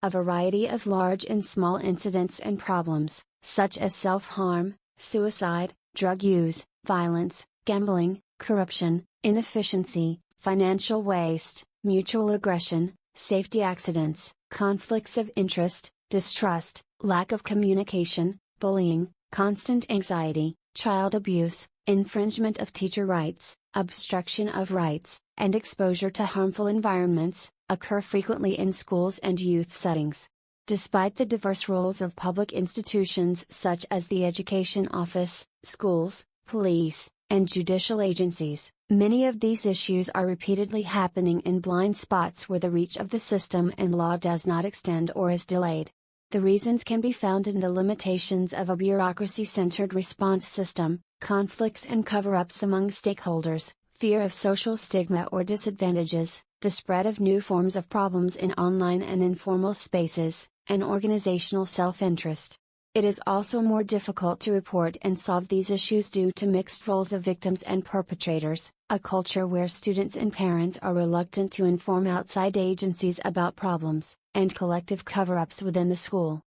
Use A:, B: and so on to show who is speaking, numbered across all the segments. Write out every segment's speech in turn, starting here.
A: a variety of large and small incidents and problems, such as self-harm, suicide, drug use, violence, gambling, corruption, inefficiency, financial waste, mutual aggression, safety accidents, conflicts of interest, distrust, lack of communication, bullying, constant anxiety, child abuse, infringement of teacher rights, obstruction of rights, and exposure to harmful environments, occur frequently in schools and youth settings. Despite the diverse roles of public institutions such as the Education Office, schools, police, and judicial agencies, many of these issues are repeatedly happening in blind spots where the reach of the system and law does not extend or is delayed. The reasons can be found in the limitations of a bureaucracy-centered response system, conflicts and cover-ups among stakeholders, fear of social stigma or disadvantages, the spread of new forms of problems in online and informal spaces, and organizational self-interest. It is also more difficult to report and solve these issues due to mixed roles of victims and perpetrators, a culture where students and parents are reluctant to inform outside agencies about problems, and collective cover-ups within the school.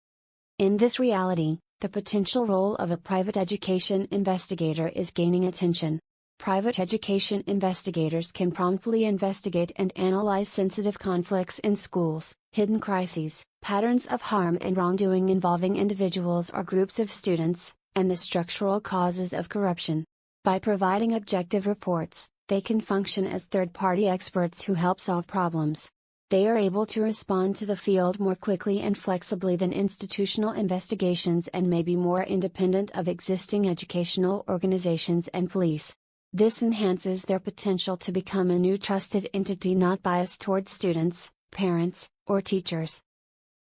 A: In this reality, the potential role of a private education investigator is gaining attention. Private education investigators can promptly investigate and analyze sensitive conflicts in schools, hidden crises, patterns of harm and wrongdoing involving individuals or groups of students, and the structural causes of corruption. By providing objective reports, they can function as third-party experts who help solve problems. They are able to respond to the field more quickly and flexibly than institutional investigations and may be more independent of existing educational organizations and police. This enhances their potential to become a new trusted entity not biased towards students, parents, or teachers.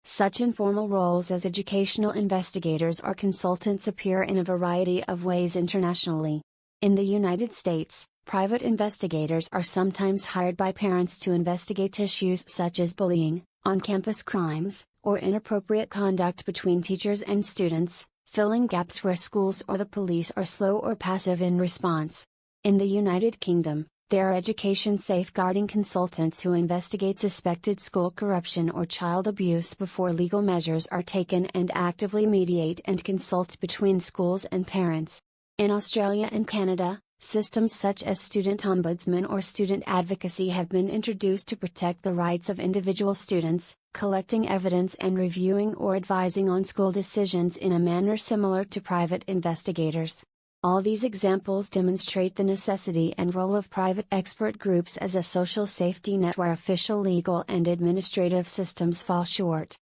A: Such informal roles as educational investigators or consultants appear in a variety of ways internationally. In the United States, private investigators are sometimes hired by parents to investigate issues such as bullying, on-campus crimes, or inappropriate conduct between teachers and students, filling gaps where schools or the police are slow or passive in response. In the United Kingdom, there are education safeguarding consultants who investigate suspected school corruption or child abuse before legal measures are taken and actively mediate and consult between schools and parents. In Australia and Canada, systems such as student ombudsman or student advocacy have been introduced to protect the rights of individual students, collecting evidence and reviewing or advising on school decisions in a manner similar to private investigators. All these examples demonstrate the necessity and role of private expert groups as a social safety net where official legal and administrative systems fall short.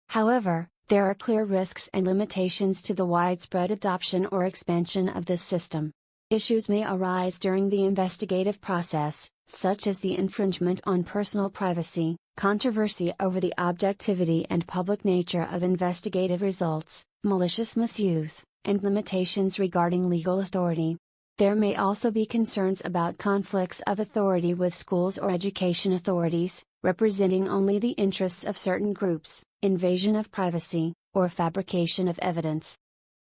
A: However, there are clear risks and limitations to the widespread adoption or expansion of this system. Issues may arise during the investigative process, such as the infringement on personal privacy, controversy over the objectivity and public nature of investigative results, malicious misuse, and limitations regarding legal authority. There may also be concerns about conflicts of authority with schools or education authorities, representing only the interests of certain groups, invasion of privacy, or fabrication of evidence.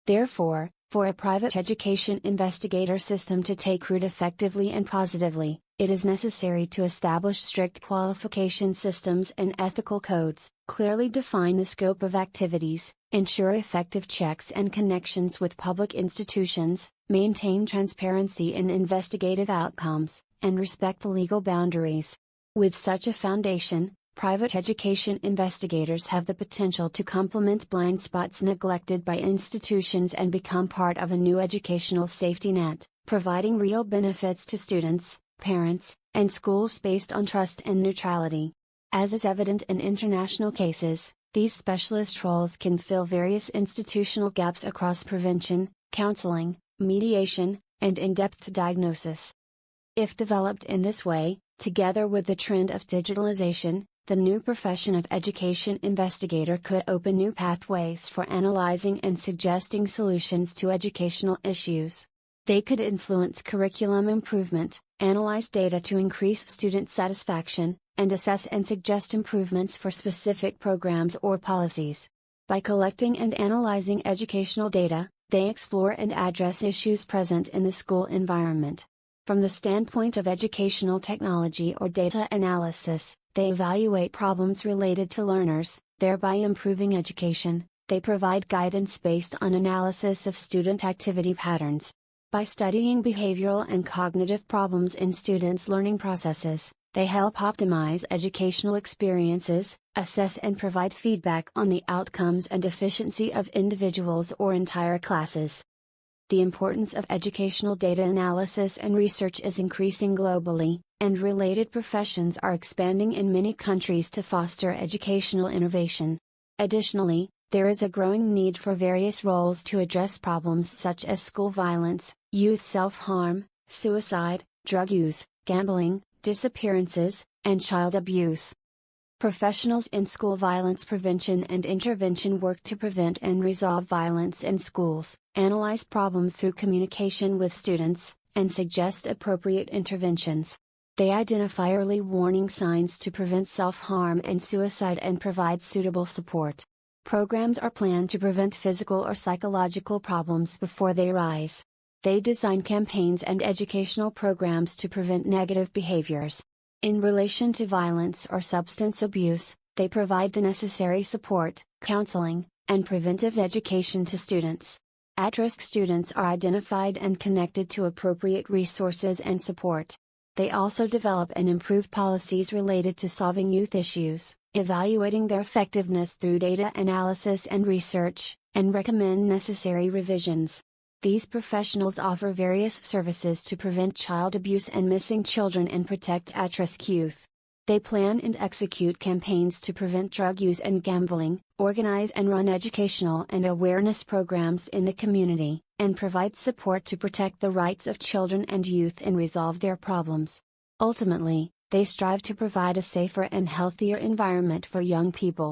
A: Therefore, for a private education investigator system to take root effectively and positively, it is necessary to establish strict qualification systems and ethical codes, clearly define the scope of activities, ensure effective checks and connections with public institutions, maintain transparency in investigative outcomes, and respect legal boundaries. With such a foundation, private education investigators have the potential to complement blind spots neglected by institutions and become part of a new educational safety net, providing real benefits to students, parents, and schools based on trust and neutrality. As is evident in international cases, these specialist roles can fill various institutional gaps across prevention, counseling, mediation, and in-depth diagnosis. If developed in this way, together with the trend of digitalization, the new profession of education investigator could open new pathways for analyzing and suggesting solutions to educational issues. They could influence curriculum improvement, analyze data to increase student satisfaction, and assess and suggest improvements for specific programs or policies. By collecting and analyzing educational data, they explore and address issues present in the school environment. From the standpoint of educational technology or data analysis, They evaluate problems related to learners, thereby improving education. They provide guidance based on analysis of student activity patterns. By studying behavioral and cognitive problems in students' learning processes, they help optimize educational experiences, assess and provide feedback on the outcomes and efficiency of individuals or entire classes. The importance of educational data analysis and research is increasing globally, and related professions are expanding in many countries to foster educational innovation. Additionally, there is a growing need for various roles to address problems such as school violence, youth self-harm, suicide, drug use, gambling, disappearances, and child abuse. Professionals in school violence prevention and intervention work to prevent and resolve violence in schools, analyze problems through communication with students, and suggest appropriate interventions. They identify early warning signs to prevent self-harm and suicide and provide suitable support. Programs are planned to prevent physical or psychological problems before they arise. They design campaigns and educational programs to prevent negative behaviors. In relation to violence or substance abuse, they provide the necessary support, counseling, and preventive education to students. At-risk students are identified and connected to appropriate resources and support. They also develop and improve policies related to solving youth issues, evaluating their effectiveness through data analysis and research, and recommend necessary revisions. These professionals offer various services to prevent child abuse and missing children and protect at-risk youth. They plan and execute campaigns to prevent drug use and gambling, organize and run educational and awareness programs in the community, and provide support to protect the rights of children and youth and resolve their problems. Ultimately, they strive to provide a safer and healthier environment for young people.